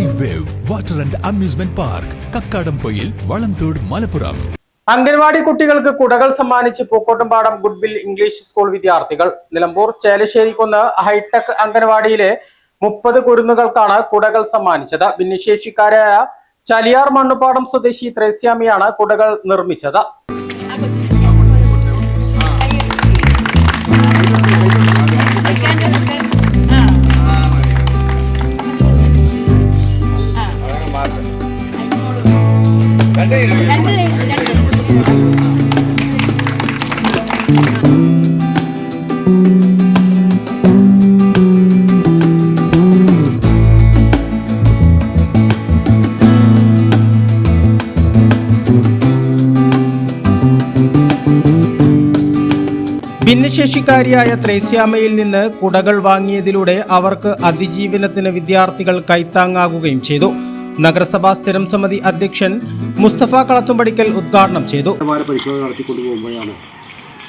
Skywave Water and Amusement Park, Kakkadampoyil, Valamthode, Malappuram. Anganwadi കുട്ടികൾക്ക് കുടകൾ സമ്മാനിച്ച് പൂക്കോട്ടുംപാടം ഗുഡ്വിൽ ഇംഗ്ലീഷ് സ്കൂൾ വിദ്യാർത്ഥികൾ. നിലമ്പൂർ ചേലശ്ശേരിക്കുന്ന് ഹൈടെക് അംഗൻവാടിയിലെ 30 കുരുന്നുകൾക്കാണ് കുടകൾ സമ്മാനിച്ചത്. ഭിന്നശേഷിക്കാരായ ചലിയാർ മണ്ണുപാടം സ്വദേശി ത്രേസ്യാമിയാണ് കുടകൾ നിർമ്മിച്ചത്. ഭിന്നശേഷിക്കാരിയായ ത്രേസ്യാമയിൽ നിന്ന് കുടകൾ വാങ്ങിയതിലൂടെ അവർക്ക് അതിജീവനത്തിന് വിദ്യാർത്ഥികൾ കൈത്താങ്ങാകുകയും ചെയ്തു. നഗരസഭാ സ്ഥിരം സമിതി അധ്യക്ഷൻ മുസ്തഫ കളത്തുംപടിക്കൽ ഉദ്ഘാടനം ചെയ്തു. പരിശോധന നടത്തിക്കൊണ്ടുപോകുമ്പോഴാണ്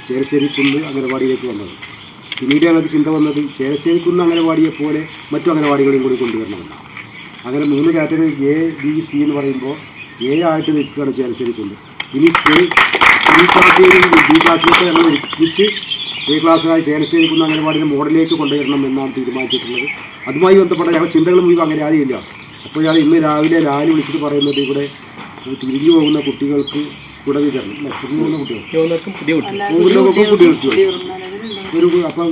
ചേലശ്ശേരിക്കുന്ന് അംഗനവാടിയിലേക്ക് വന്നത്. പിന്നീട് ഞങ്ങൾക്ക് ചിന്ത വന്നത് ചേലശ്ശേരിക്കുന്ന് അംഗനവാടിയെ പോലെ മറ്റു അംഗനവാടികളെയും കൂടി കൊണ്ടുവരണമെന്നാണ്. അങ്ങനെ 3 കാറ്റഗറി A, B, C എന്ന് പറയുമ്പോൾ A ആയിട്ട് നിൽക്കുകയാണ് ചേലശ്ശേരിക്കുന്ന്. ഇനി C ക്ലാസ്സിലും B ക്ലാസ്സിലൊക്കെ ഞങ്ങൾ ഒരുമിച്ച് A ക്ലാസ്സിലായി ചേലശ്ശേരിക്കുന്ന് അംഗനവാടിയുടെ മോഡലിലേക്ക് കൊണ്ടുവരണം എന്നാണ് തീരുമാനിച്ചിട്ടുള്ളത്. അതുമായി ബന്ധപ്പെട്ട ഞങ്ങളുടെ ചിന്തകൾ മുഴുവൻ അങ്ങനെ ആരെയില്ല. അപ്പോഴാണ് ഇന്ന് രാവിലെ ലാലി വിളിച്ചിട്ട് പറയുന്നത് ഇവിടെ തിരിഞ്ഞു പോകുന്ന കുട്ടികൾക്ക് കുട വിതരണം, തിരിഞ്ഞു പോകുന്ന കുട്ടികൾക്ക് ഒരു അപ്പം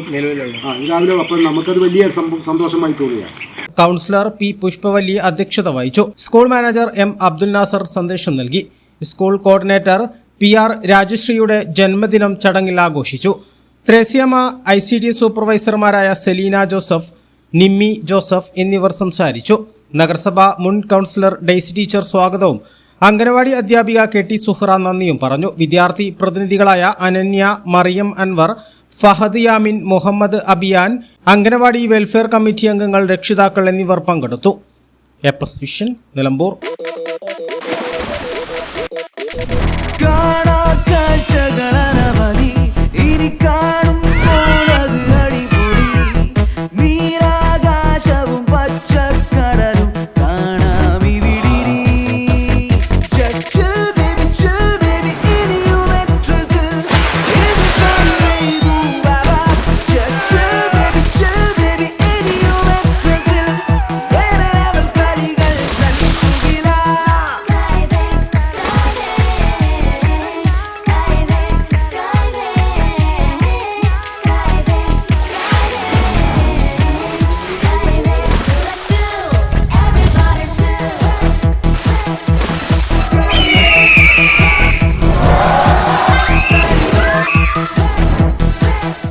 രാവിലെ അപ്പം നമുക്കത് വലിയ സന്തോഷമായി തോന്നുകയാണ്. Councillor P. പുഷ്പവല്ലി അധ്യക്ഷത വഹിച്ചു. School manager M. Abdul Nasar സന്ദേശം നൽകി. സ്കൂൾ കോർഡിനേറ്റർ PR രാജശ്രീയുടെ ജന്മദിനം ചടങ്ങിൽ ആഘോഷിച്ചു. ത്രേസ്യാമ ICD സൂപ്പർവൈസർമാരായ സെലീന ജോസഫ്, നിമ്മി ജോസഫ് എന്നിവർ സംസാരിച്ചു. നഗരസഭ മുൻ കൗൺസിലർ ഡെയ്സി ടീച്ചർ സ്വാഗതവും അംഗനവാടി അധ്യാപിക KT സുഹ്റ നന്ദിയും പറഞ്ഞു. വിദ്യാർത്ഥി പ്രതിനിധികളായ അനന്യ, മറിയം അൻവർ, ഫഹദ് യാമിൻ, മുഹമ്മദ് അബിയാൻ, അംഗനവാടി വെൽഫെയർ കമ്മിറ്റി അംഗങ്ങൾ, രക്ഷിതാക്കൾ എന്നിവർ പങ്കെടുത്തു. A+ vision, Nilambur.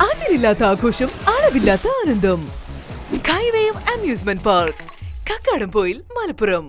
അതിരില്ലാത്ത ആഘോഷം, അളവില്ലാത്ത ആനന്ദം. Skywave amusement park, Kakkadampoyil, Malappuram.